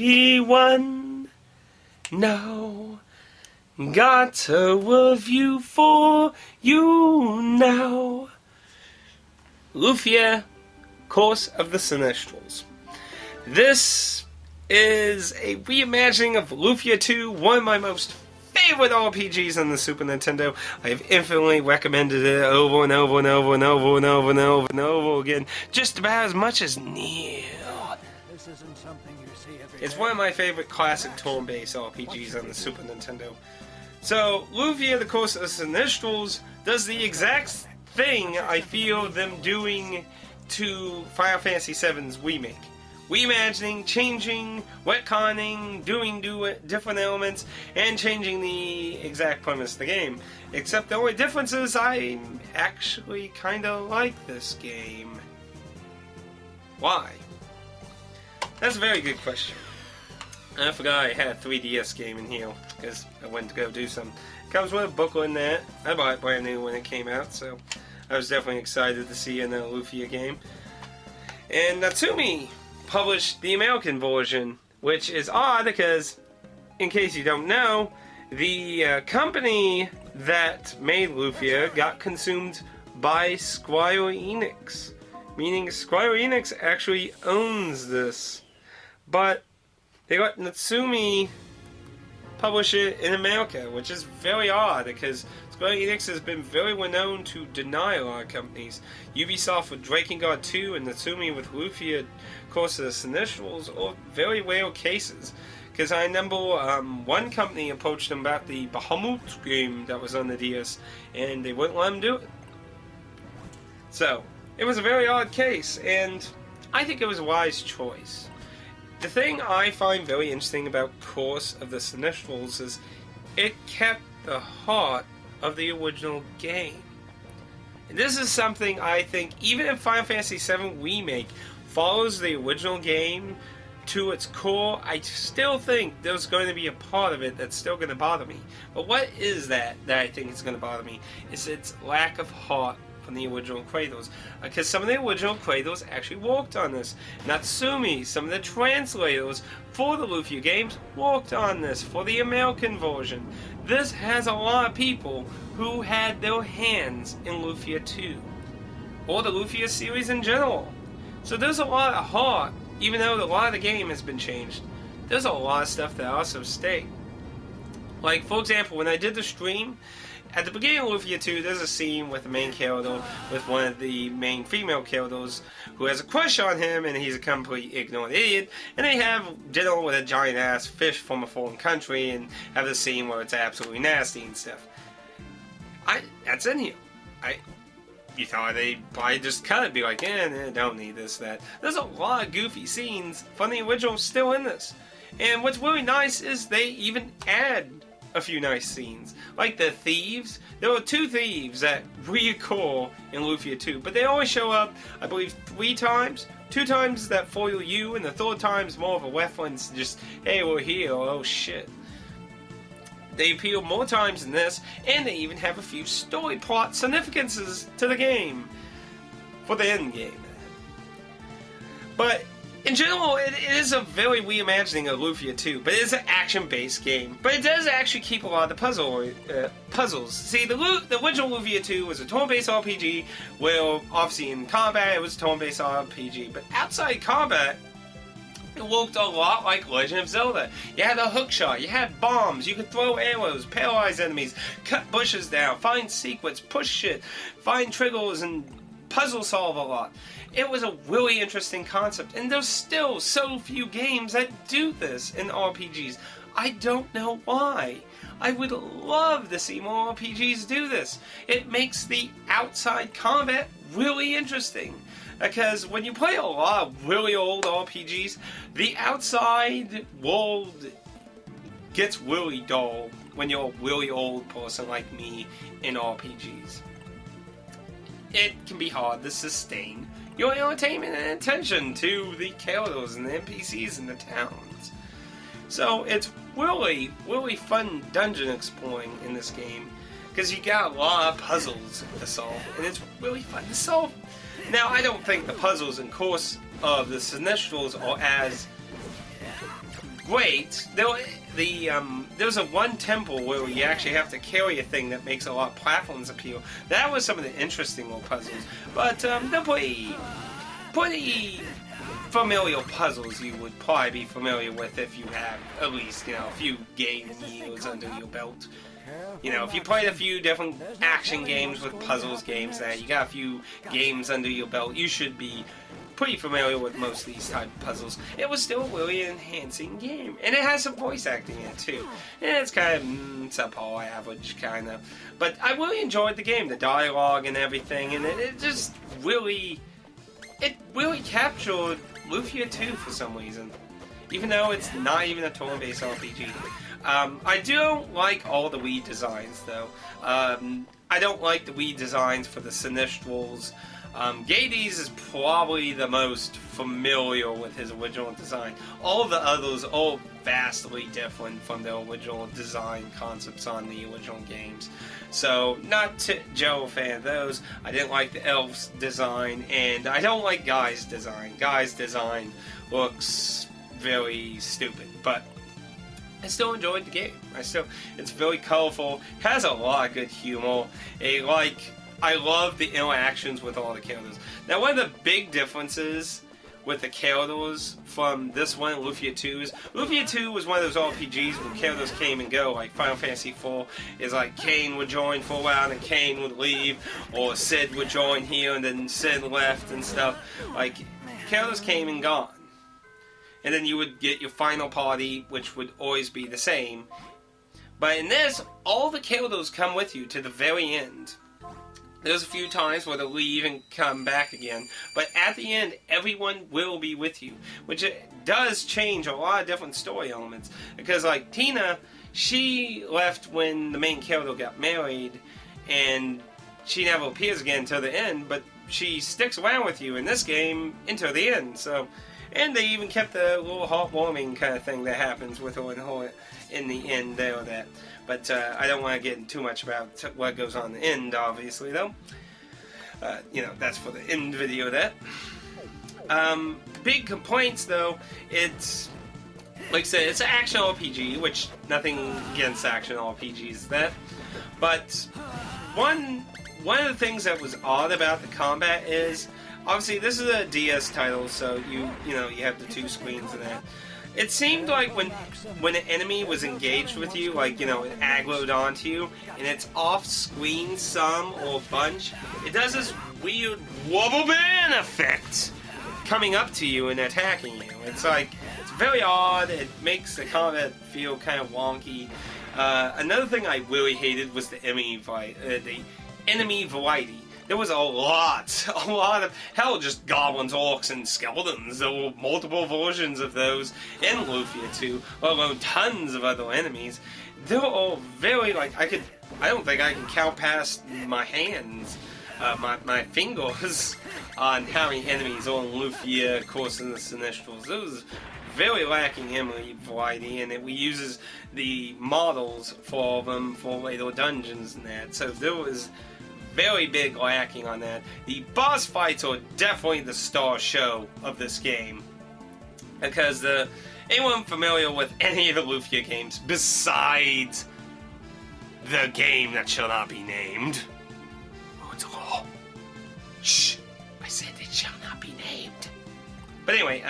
everyone now. Got a review for you now. Lufia, Course of the Sinistrals. This is a reimagining of Lufia 2, one of my most favorite RPGs on the Super Nintendo. I have infinitely recommended it over and over and over and over and over and over and over again, just about as much as Neil. This isn't something you see every It's day. one of my favorite classic turn-based RPGs on the Super Nintendo. So, Lufia, the Course of the Sinistrals, does the exact thing I feel them doing to Final Fantasy VII's remake. Reimagining, changing, retconning, doing different elements, and changing the exact premise of the game. Except the only difference is I actually kinda like this game. Why? That's a very good question. I forgot I had a 3DS game in here, because I went to go do some. Comes with a booklet in that. I bought it brand new when it came out, so I was definitely excited to see another Lufia game. And Natsumi published the American version, which is odd because, in case you don't know, the company that made Lufia got consumed by Square Enix. Meaning Square Enix actually owns this. But they let Natsumi publish it in America, which is very odd because Square Enix has been very well known to deny a lot of companies. Ubisoft with Drakengard 2 and Natsumi with Lufia Course of the Sinistrals are very rare cases. Because I remember one company approached them about the Bahamut game that was on the DS, and they wouldn't let them do it. So, it was a very odd case, and I think it was a wise choice. The thing I find very interesting about Course of the Sinistrals is it kept the heart of the original game. And this is something I think, even if Final Fantasy VII Remake follows the original game to its core, I still think there's going to be a part of it that's still going to bother me. But what is that I think is going to bother me? Is its lack of heart from the original Kratos. Because some of the original Kratos actually worked on this. Natsumi, some of the translators for the Lufia games, worked on this for the American version. This has a lot of people who had their hands in Lufia 2. Or the Lufia series in general. So there's a lot of heart, even though a lot of the game has been changed. There's a lot of stuff that also stayed. Like, for example, when I did the stream, at the beginning of Lufia 2, there's a scene with the main character, with one of the main female characters, who has a crush on him, and he's a complete ignorant idiot, and they have dinner with a giant-ass fish from a foreign country, and have the scene where it's absolutely nasty and stuff. That's in here. You thought they'd probably just cut it, be like, don't need this, that. There's a lot of goofy scenes from the original still in this. And what's really nice is they even add a few nice scenes. Like the thieves. There were 2 thieves that reoccur in Lufia 2, but they only show up, I believe, 3 times. 2 times that foil you, and the 3rd time is more of a reference, just, hey, we're here, oh shit. They appeal more times than this, and they even have a few story plot significances to the game. For the end game. But in general, it is a very reimagining of Lufia 2, but it is an action-based game. But it does actually keep a lot of the puzzles. See, the original Lufia 2 was a turn-based RPG, where obviously in combat it was a turn-based RPG, but outside combat, it worked a lot like Legend of Zelda. You had a hook shot, you had bombs, you could throw arrows, paralyze enemies, cut bushes down, find secrets, push shit, find triggers, and puzzle solve a lot. It was a really interesting concept, and there's still so few games that do this in RPGs. I don't know why. I would love to see more RPGs do this. It makes the outside combat really interesting. Because when you play a lot of really old RPGs, the outside world gets really dull when you're a really old person like me in RPGs. It can be hard to sustain your entertainment and attention to the characters and the NPCs in the towns. So it's really, really fun dungeon exploring in this game, because you got a lot of puzzles to solve, and it's really fun to solve. Now, I don't think the puzzles in Course of the Sinistrals are as great. There was a one temple where you actually have to carry a thing that makes a lot of platforms appear. That was some of the interesting little puzzles. But they're pretty familiar puzzles you would probably be familiar with if you have at least, a few game years under your belt. If you played a few different action games with puzzles games that you got a few games under your belt, you should be pretty familiar with most of these type of puzzles. It was still a really enhancing game. And it has some voice acting in it too. And it's kind of subpar average kind of. But I really enjoyed the game, the dialogue and everything, and it just really captured Lufia 2 for some reason. Even though it's not even a turn-based RPG. I don't like all the Wii designs, though. I don't like the Wii designs for the Sinistrals. Gades is probably the most familiar with his original design. All of the others are vastly different from the original design concepts on the original games. So, not Joe a fan of those. I didn't like the Elf's design, and I don't like Guy's design. Guy's design looks very stupid, but I still enjoyed the game. It's very colorful, has a lot of good humor. I love the interactions with all the characters. Now, one of the big differences with the characters from this one, Lufia 2, is Lufia 2 was one of those RPGs where characters came and go, like Final Fantasy 4 is like Kain would join for a while and Kain would leave, or Sid would join here and then Sid left and stuff. Like, characters came and gone. And then you would get your final party, which would always be the same. But in this, all the characters come with you to the very end. There's a few times where they'll leave and come back again, but at the end, everyone will be with you, which it does change a lot of different story elements. Because, like, Tina, she left when the main character got married, and she never appears again until the end, but she sticks around with you in this game until the end, so... And they even kept the little heartwarming kind of thing that happens with her and her in the end there or that. But I don't want to get too much about what goes on in the end, obviously, though. That's for the end video, that. Big complaints, though, it's... Like I said, it's an action RPG, which nothing against action RPGs, that. But one of the things that was odd about the combat is... Obviously, this is a DS title, so you have the two screens and that. It seemed like when an enemy was engaged with you, like, it aggroed onto you, and it's off-screen some or bunch, it does this weird wobble band effect coming up to you and attacking you. It's very odd. It makes the combat feel kind of wonky. Another thing I really hated was the enemy variety. There was a lot of, hell, just goblins, orcs, and skeletons. There were multiple versions of those in Lufia 2, let alone tons of other enemies. They're all very, I don't think I can count past my hands, my fingers, on how many enemies are in Lufia, of course, in the Sinistrals. It was very lacking enemy variety, and it uses the models for them for later dungeons and that, so there was... very big lacking on that. The boss fights are definitely the star show of this game. Because anyone familiar with any of the Lufia games, besides the game that shall not be named... Oh, it's a law. Shh! I said it shall not be named. But anyway,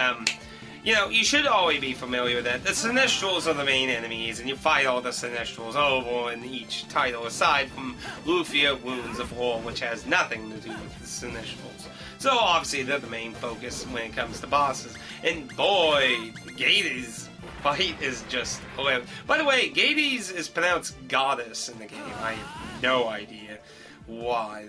you should always be familiar with that. The Sinistrals are the main enemies, and you fight all the Sinistrals over in each title, aside from Lufia Wounds of War, which has nothing to do with the Sinistrals. So obviously they're the main focus when it comes to bosses. And boy, Gades' fight is just hilarious. By the way, Gades is pronounced Goddess in the game. I have no idea why.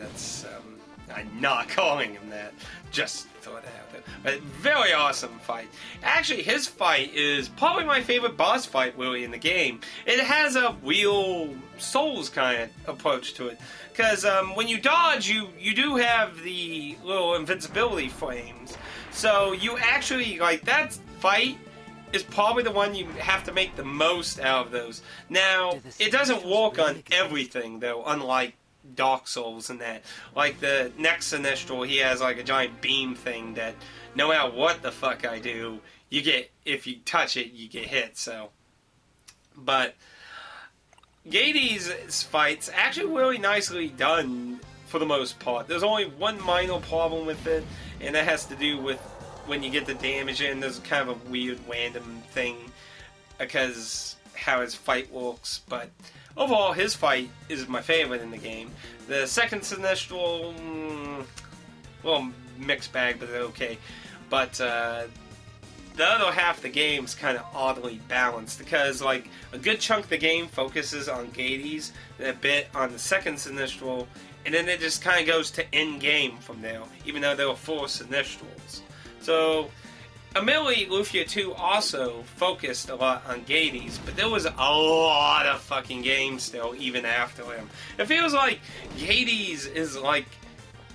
I'm not calling him that. Just thought that out there. But very awesome fight. Actually, his fight is probably my favorite boss fight, really, in the game. It has a real Souls kind of approach to it. Because when you dodge, you do have the little invincibility frames. So you actually, that fight is probably the one you have to make the most out of those. Now, it doesn't work on everything, though, unlike Dark Souls and that. Like the next Sinistral, he has a giant beam thing that no matter what the fuck I do, you get, if you touch it, you get hit, so. But Gades' fights actually really nicely done for the most part. There's only one minor problem with it, and that has to do with when you get the damage in. There's kind of a weird random thing because how his fight works, but overall his fight is my favorite in the game. The second Sinistral, well, mixed bag, but they're okay. But the other half of the game is kind of oddly balanced because, like, a good chunk of the game focuses on Gades, and a bit on the second Sinistral, and then it just kind of goes to end game from there, even though there were 4 Sinistrals. So, admittedly, Lufia 2 also focused a lot on Gades, but there was a lot of fucking game still, even after him. It feels like Gades is like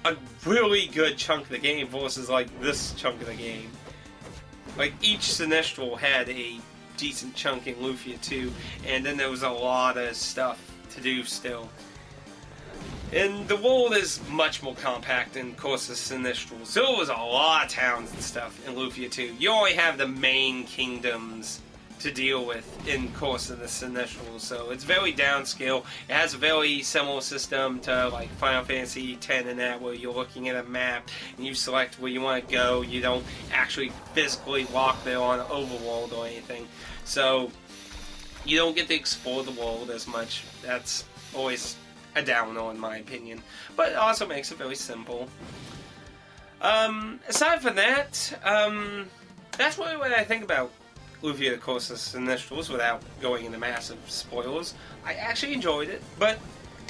a really good chunk of the game versus like this chunk of the game. Like, each Sinistral had a decent chunk in Lufia 2, and then there was a lot of stuff to do still. And the world is much more compact in Course of Sinistrals. So there was a lot of towns and stuff in Lufia 2. You only have the main kingdoms to deal with in Course of the Sinistrals, so it's very downscale. It has a very similar system to like Final Fantasy X and that, where you're looking at a map and you select where you want to go. You don't actually physically walk there on overworld or anything, so you don't get to explore the world as much. That's always a downer in my opinion, but it also makes it very simple. Aside from that, that's really what I think about Lufia, the Course of Sinistrals, without going into massive spoilers. I actually enjoyed it, but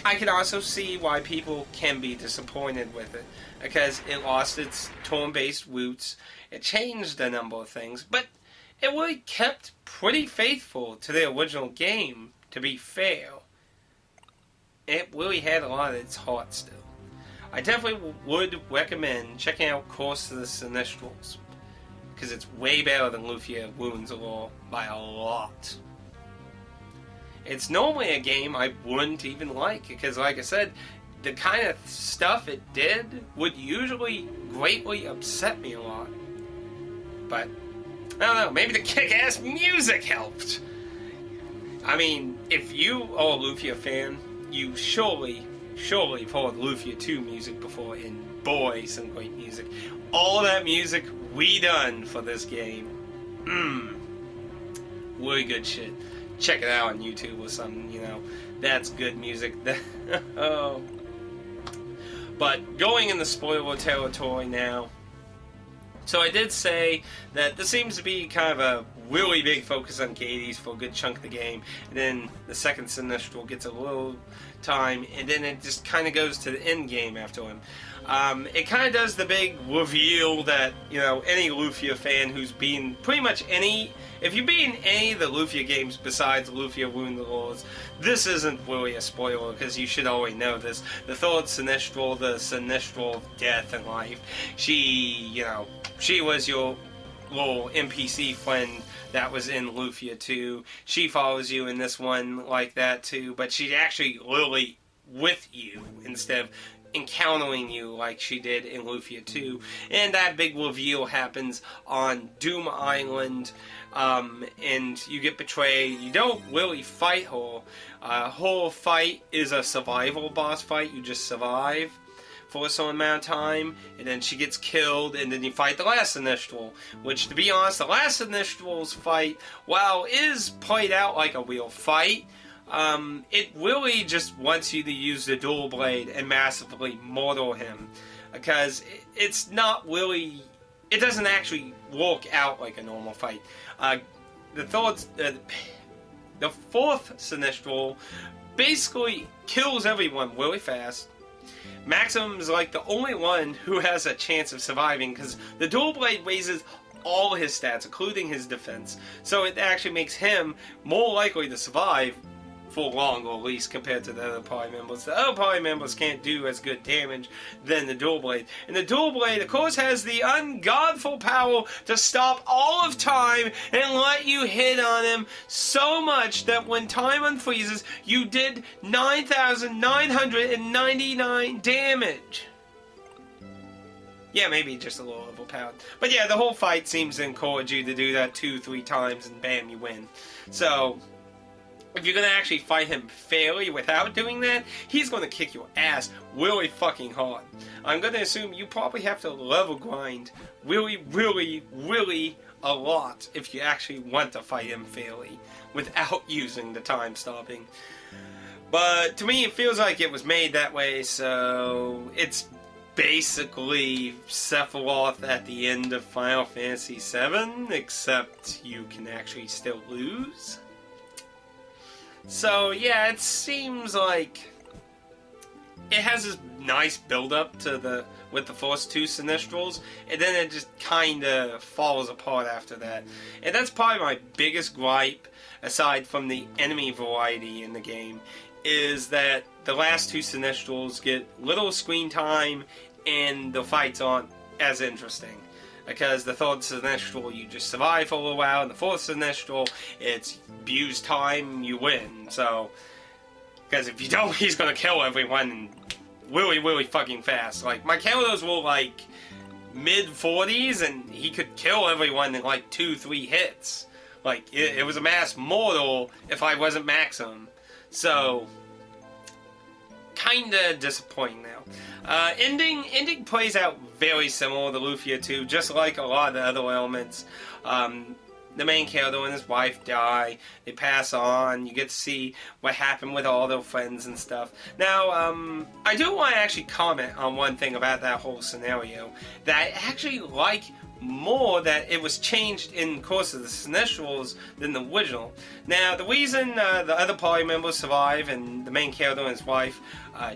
I can also see why people can be disappointed with it, because it lost its turn-based roots, it changed a number of things, but it really kept pretty faithful to the original game, to be fair. It really had a lot of its heart still. I definitely would recommend checking out Course of the Sinistrals, because it's way better than Lufia Wounds of Law by a lot. It's normally a game I wouldn't even like, because like I said, the kind of stuff it did would usually greatly upset me a lot. But, I don't know, maybe the kick-ass music helped. I mean, if you are a Lufia fan, you surely have heard Lufia 2 music before, and boy, some great music. All that music redone for this game. Really good shit. Check it out on YouTube or something, you know. That's good music. Oh. But going in the spoiler territory now. So I did say that there seems to be kind of a really big focus on Gades for a good chunk of the game, and then the second Sinistral gets a little time, and then it just kind of goes to the end game after him. It kind of does the big reveal that, you know, any Lufia fan who's been pretty much if you've been in any of the Lufia games besides Lufia Wounded Lords, this isn't really a spoiler, because you should already know this. The third Sinistral, the Sinistral of death and life, she was your little NPC friend that was in Lufia 2. She follows you in this one like that too, but she's actually literally with you instead of encountering you like she did in Lufia 2. And that big reveal happens on Doom Island, and you get betrayed. You don't really fight her. Her fight is a survival boss fight. You just survive for a certain amount of time, and then she gets killed, and then you fight the last Sinistral, which, to be honest, the last Sinistral's fight, while is played out like a real fight, it really just wants you to use the dual blade and massively murder him, because it's not really, it doesn't actually work out like a normal fight. The fourth Sinistral basically kills everyone really fast. Maxim is like the only one who has a chance of surviving, because the dual blade raises all his stats, including his defense. So it actually makes him more likely to survive for long, or at least compared to the other party members. The other party members can't do as good damage than the dual blade. And the dual blade, of course, has the ungodful power to stop all of time and let you hit on him so much that when time unfreezes, you did 9,999 damage. Yeah, maybe just a little overpowered. But yeah, the whole fight seems to encourage you to do that 2-3 times, and bam, you win. So, if you're going to actually fight him fairly without doing that, he's going to kick your ass really fucking hard. I'm going to assume you probably have to level grind really, really, really a lot if you actually want to fight him fairly without using the time stopping. But to me, it feels like it was made that way, so it's basically Sephiroth at the end of Final Fantasy VII, except you can actually still lose. So yeah, it seems like it has this nice build-up to with the first two Sinistrals, and then it just kind of falls apart after that. And that's probably my biggest gripe, aside from the enemy variety in the game, is that the last two Sinistrals get little screen time, and the fights aren't as interesting. Because the third Sinistral, you just survive for a little while, and the fourth Sinistral, it's abuse time, you win. So, because if you don't, he's gonna kill everyone really, really fucking fast. Like, my characters were like mid-40s, and he could kill everyone in like 2-3 hits. Like, it was a mass mortal if I wasn't maximum. So, kinda disappointing now. Ending plays out very similar to Lufia 2, just like a lot of the other elements. The main character and his wife die, they pass on, you get to see what happened with all their friends and stuff. Now, I do want to actually comment on one thing about that whole scenario, that I actually like more that it was changed in the course of the Sinistrals than the original. Now, the reason the other party members survive and the main character and his wife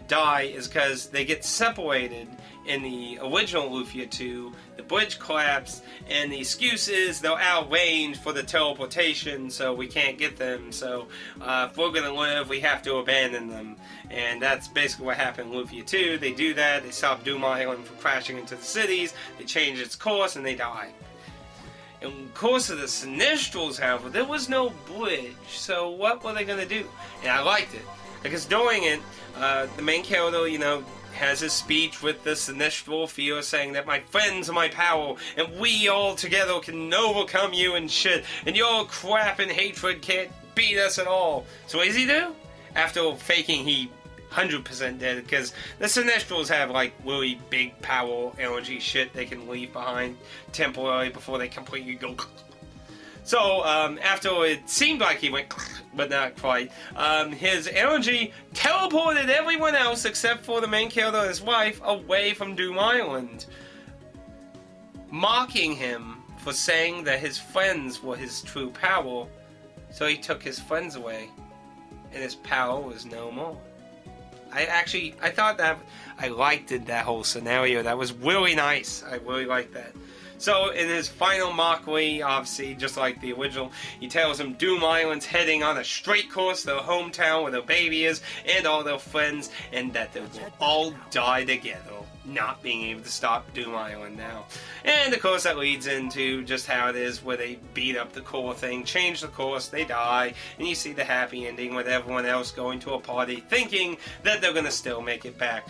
die is because they get separated in the original Lufia 2, the bridge collapsed, and the excuse is they're out of range for the teleportation, so we can't get them, so if we're gonna live, we have to abandon them. And that's basically what happened in Lufia 2. They do that, they stop Doom Island from crashing into the cities, they change its course, and they die. In the course of the Sinistrals, however, there was no bridge, so what were they gonna do? And I liked it, because during it, the main character, has his speech with the Sinistral fear, saying that my friends are my power, and we all together can overcome you and shit, and your crap and hatred can't beat us at all. So what does he do? After faking he 100% dead, because the Sinistrals have like really big power energy shit they can leave behind temporarily before they completely go. So, after it seemed like he went, but not quite, his energy teleported everyone else except for the main character and his wife away from Doom Island, mocking him for saying that his friends were his true power. So he took his friends away, and his power was no more. I thought that, I liked that whole scenario. That was really nice. I really liked that. So, in his final mockery, obviously, just like the original, he tells him Doom Island's heading on a straight course to their hometown where their baby is, and all their friends, and that they will all die together, not being able to stop Doom Island now. And, of course, that leads into just how it is, where they beat up the core thing, change the course, they die, and you see the happy ending with everyone else going to a party, thinking that they're going to still make it back.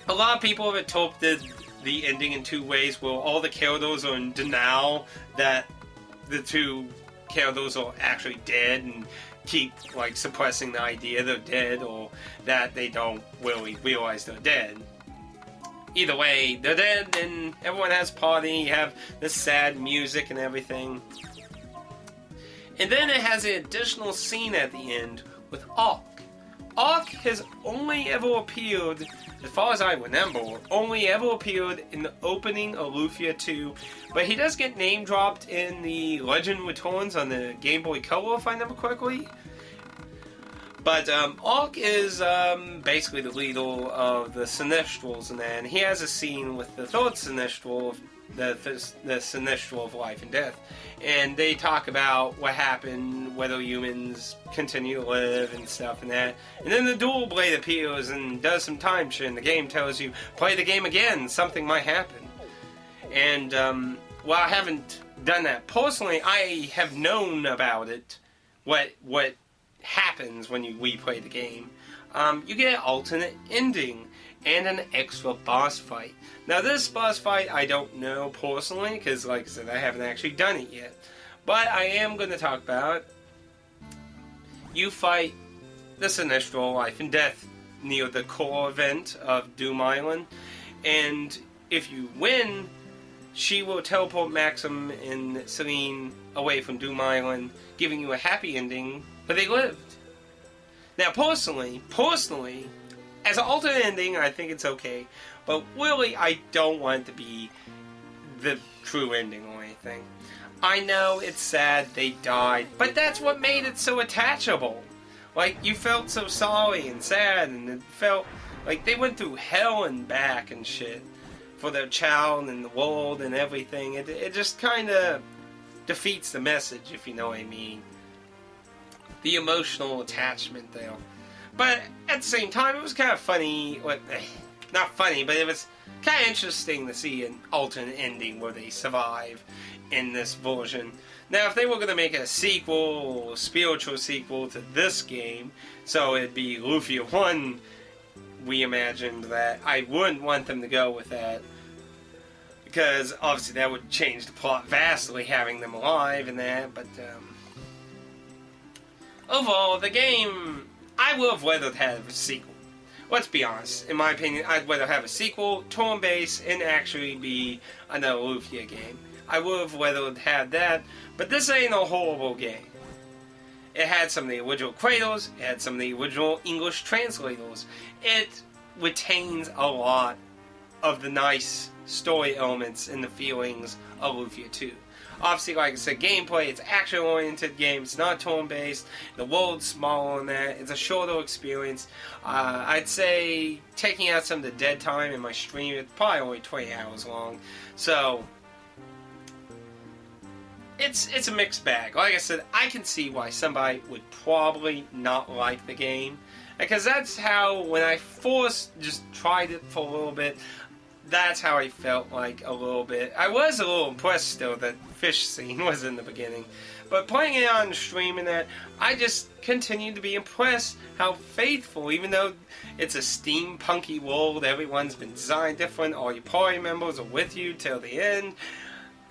A lot of people have interpreted the ending in two ways, where all the characters are in denial that the two characters are actually dead and keep like suppressing the idea they're dead, or that they don't really realize they're dead. Either way, they're dead and everyone has a party, you have this sad music and everything. And then it has an additional scene at the end with Ark. Ark has only ever appeared, as far as I remember, only ever appeared in the opening of Lufia 2, but he does get name dropped in the Legend Returns on the Game Boy Color, if I remember correctly. But Ark is basically the leader of the Sinistrals, and he has a scene with the third Sinistral, the Sinistral of Life and Death, and they talk about what happened, whether humans continue to live and stuff and that. And then the dual blade appears and does some time shit, and the game tells you, play the game again, something might happen. And while I haven't done that personally, I have known about it, what happens when you replay the game. You get an alternate ending, and an extra boss fight. Now this boss fight I don't know personally, because like I said, I haven't actually done it yet. But I am going to talk about, you fight the Sinistral Life and Death near the core event of Doom Island, and if you win, she will teleport Maxim and Celine away from Doom Island, giving you a happy ending, but they lived. Now personally, as an alternate ending, I think it's okay, but really I don't want it to be the true ending or anything. I know it's sad they died, but that's what made it so attachable. Like, you felt so sorry and sad, and it felt like they went through hell and back and shit for their child and the world and everything. It just kind of defeats the message, if you know what I mean. The emotional attachment there. But at the same time, it was kind of funny. Not funny, but it was kind of interesting to see an alternate ending where they survive in this version. Now, if they were going to make a sequel, or spiritual sequel to this game, so it'd be Lufia 1, we imagined that, I wouldn't want them to go with that. Because, obviously, that would change the plot vastly, having them alive and that, but, overall, the game, I would have rather have a sequel. Let's be honest, in my opinion, I'd rather have a sequel, turn-based, and actually be another Lufia game. I would have rather had that, but this ain't a horrible game. It had some of the original creators, it had some of the original English translators. It retains a lot of the nice story elements and the feelings of Lufia 2. Obviously, like I said, gameplay, it's action-oriented game, it's not turn-based, the world's smaller than that, it's a shorter experience. I'd say, taking out some of the dead time in my stream, it's probably only 20 hours long, so it's a mixed bag. Like I said, I can see why somebody would probably not like the game, because that's how, when I first just tried it for a little bit, that's how I felt like a little bit. I was a little impressed still that fish scene was in the beginning, but playing it on stream and that, I just continued to be impressed how faithful, even though it's a steampunky world, everyone's been designed different, all your party members are with you till the end.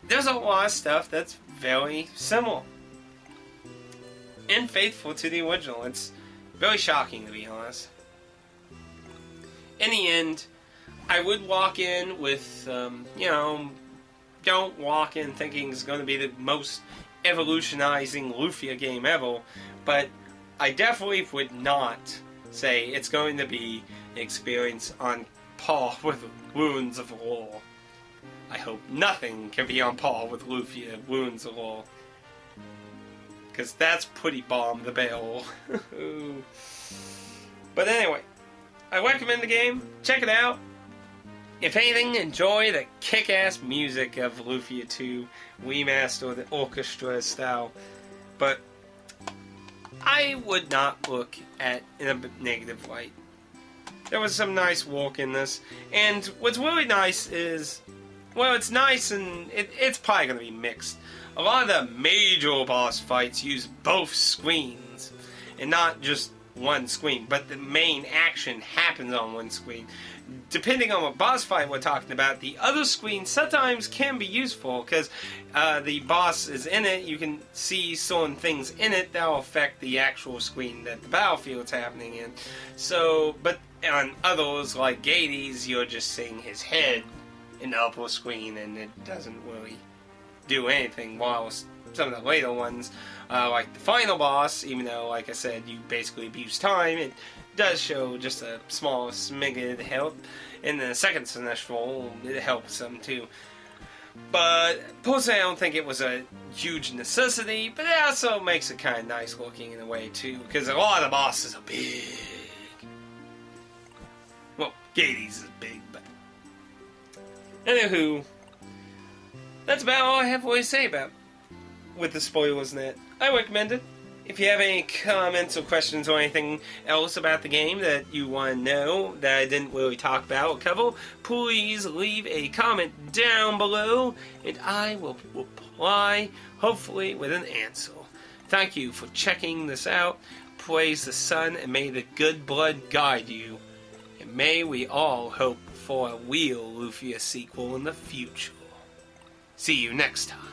There's a lot of stuff that's very similar and faithful to the original. It's very shocking, to be honest. In the end, I would walk in with, don't walk in thinking it's going to be the most evolutionizing Lufia game ever, but I definitely would not say it's going to be an experience on par with Wounds of War. I hope nothing can be on par with Lufia Wounds of War, because that's pretty bomb the barrel. But anyway, I recommend the game. Check it out. If anything, enjoy the kick-ass music of Lufia 2 remastered, the orchestra style. But I would not look at it in a negative light. There was some nice work in this, and what's really nice is, well, it's nice and it's probably going to be mixed. A lot of the major boss fights use both screens, and not just one screen, but the main action happens on one screen. Depending on what boss fight we're talking about, the other screen sometimes can be useful, because the boss is in it, you can see certain things in it that will affect the actual screen that the battlefield's happening in. So, but on others, like Gades, you're just seeing his head in the upper screen, and it doesn't really do anything, while some of the later ones, like the final boss, even though, like I said, you basically abuse time, it does show just a small smidgen of help. In the second Sinistral, it helps them too. But personally, I don't think it was a huge necessity, but it also makes it kind of nice looking in a way too, because a lot of the bosses are big. Well, Gades is big, but anywho, that's about all I have to say about with the spoilers and that. I recommend it. If you have any comments or questions or anything else about the game that you want to know that I didn't really talk about or cover, please leave a comment down below and I will reply, hopefully with an answer. Thank you for checking this out. Praise the sun and may the good blood guide you. And may we all hope for a real Lufia sequel in the future. See you next time.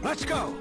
Let's go!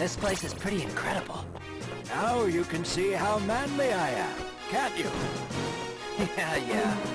This place is pretty incredible. Now you can see how manly I am, can't you? Yeah.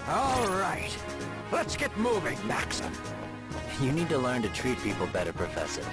All right. Let's get moving, Maxim. You need to learn to treat people better, Professor.